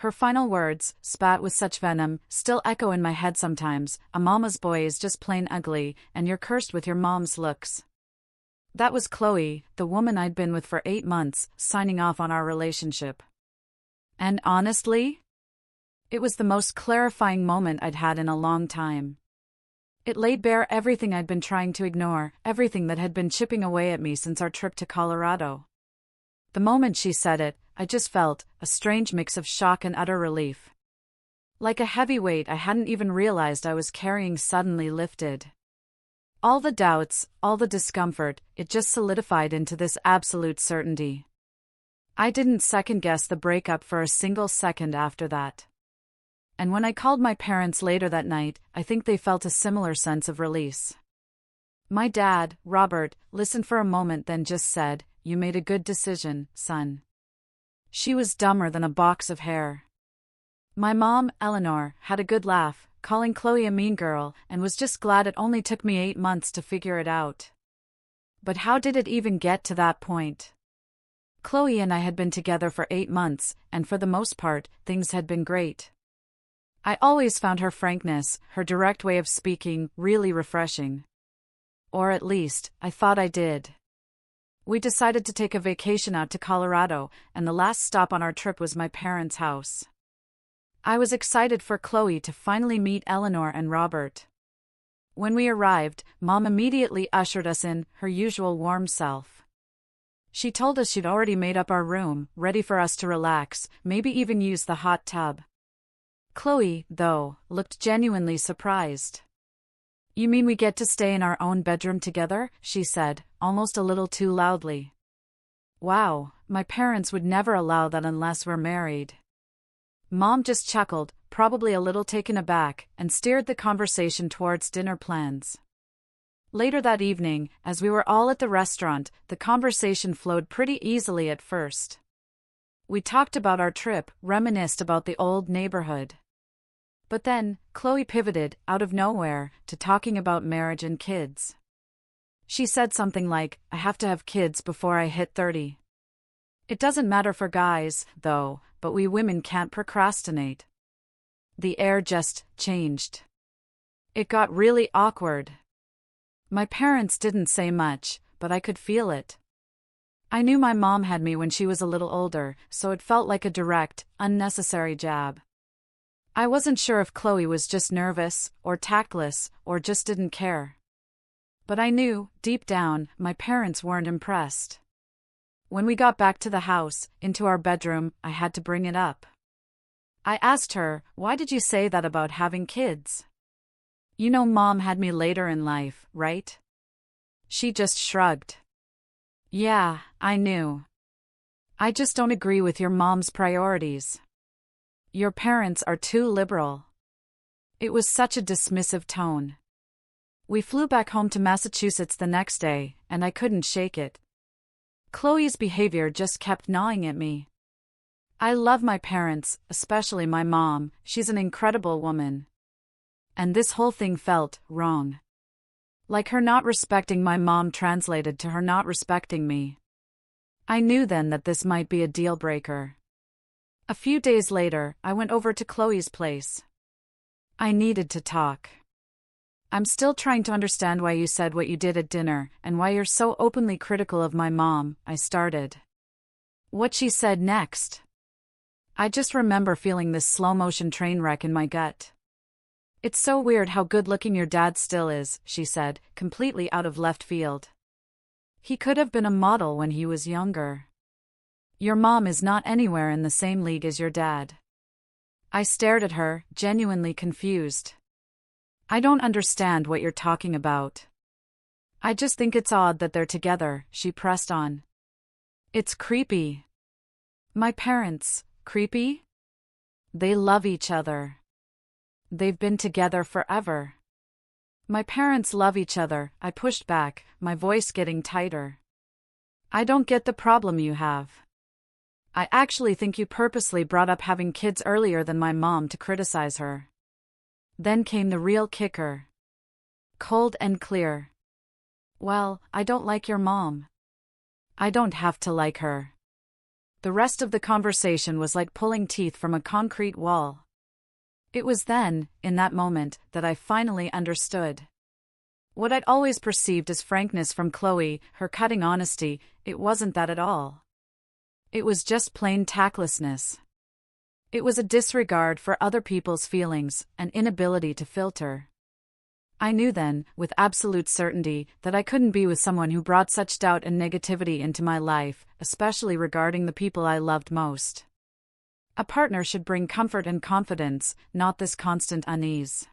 Her final words, spat with such venom, still echo in my head sometimes. A mama's boy is just plain ugly, and you're cursed with your mom's looks. That was Chloe, the woman I'd been with for 8 months, signing off on our relationship. And honestly, it was the most clarifying moment I'd had in a long time. It laid bare everything I'd been trying to ignore, everything that had been chipping away at me since our trip to Colorado. The moment she said it, I just felt a strange mix of shock and utter relief. Like a heavy weight I hadn't even realized I was carrying suddenly lifted. All the doubts, all the discomfort, it just solidified into this absolute certainty. I didn't second-guess the breakup for a single second after that. And when I called my parents later that night, I think they felt a similar sense of release. My dad, Robert, listened for a moment then just said, "You made a good decision, son." She was dumber than a box of hair. My mom, Eleanor, had a good laugh, calling Chloe a mean girl, and was just glad it only took me 8 months to figure it out. But how did it even get to that point? Chloe and I had been together for 8 months, and for the most part, things had been great. I always found her frankness, her direct way of speaking, really refreshing. Or at least, I thought I did. We decided to take a vacation out to Colorado, and the last stop on our trip was my parents' house. I was excited for Chloe to finally meet Eleanor and Robert. When we arrived, Mom immediately ushered us in, her usual warm self. She told us she'd already made up our room, ready for us to relax, maybe even use the hot tub. Chloe, though, looked genuinely surprised. "You mean we get to stay in our own bedroom together?" she said, almost a little too loudly. Wow, my parents would never allow that unless we're married. Mom just chuckled, probably a little taken aback, and steered the conversation towards dinner plans. Later that evening, as we were all at the restaurant, the conversation flowed pretty easily at first. We talked about our trip, reminisced about the old neighborhood. But then, Chloe pivoted, out of nowhere, to talking about marriage and kids. She said something like, "I have to have kids before I hit 30. It doesn't matter for guys, though, but we women can't procrastinate." The air just changed. It got really awkward. My parents didn't say much, but I could feel it. I knew my mom had me when she was a little older, so it felt like a direct, unnecessary jab. I wasn't sure if Chloe was just nervous, or tactless, or just didn't care. But I knew, deep down, my parents weren't impressed. When we got back to the house, into our bedroom, I had to bring it up. I asked her, "Why did you say that about having kids? You know Mom had me later in life, right?" She just shrugged. "Yeah, I knew. I just don't agree with your mom's priorities. Your parents are too liberal." It was such a dismissive tone. We flew back home to Massachusetts the next day, and I couldn't shake it. Chloe's behavior just kept gnawing at me. I love my parents, especially my mom, she's an incredible woman. And this whole thing felt wrong. Like her not respecting my mom translated to her not respecting me. I knew then that this might be a deal breaker. A few days later, I went over to Chloe's place. I needed to talk. "I'm still trying to understand why you said what you did at dinner, and why you're so openly critical of my mom," I started. What she said next. I just remember feeling this slow-motion train wreck in my gut. "It's so weird how good-looking your dad still is," she said, completely out of left field. "He could have been a model when he was younger. Your mom is not anywhere in the same league as your dad." I stared at her, genuinely confused. "I don't understand what you're talking about." "I just think it's odd that they're together," she pressed on. "It's creepy." "My parents, creepy? They love each other. They've been together forever." "My parents love each other," I pushed back, my voice getting tighter. "I don't get the problem you have. I actually think you purposely brought up having kids earlier than my mom to criticize her." Then came the real kicker. Cold and clear. "Well, I don't like your mom." "I don't have to like her." The rest of the conversation was like pulling teeth from a concrete wall. It was then, in that moment, that I finally understood. What I'd always perceived as frankness from Chloe, her cutting honesty, it wasn't that at all. It was just plain tactlessness. It was a disregard for other people's feelings, an inability to filter. I knew then, with absolute certainty, that I couldn't be with someone who brought such doubt and negativity into my life, especially regarding the people I loved most. A partner should bring comfort and confidence, not this constant unease.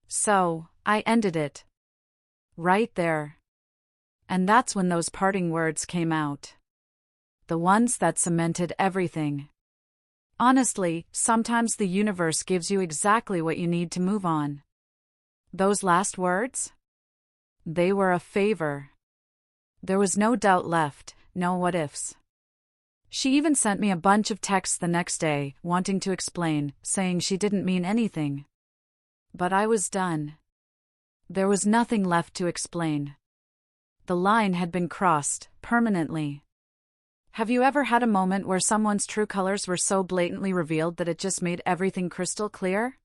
So, I ended it. Right there. And that's when those parting words came out. The ones that cemented everything. Honestly, sometimes the universe gives you exactly what you need to move on. Those last words? They were a favor. There was no doubt left, no what-ifs. She even sent me a bunch of texts the next day, wanting to explain, saying she didn't mean anything. But I was done. There was nothing left to explain. The line had been crossed, permanently. Have you ever had a moment where someone's true colors were so blatantly revealed that it just made everything crystal clear?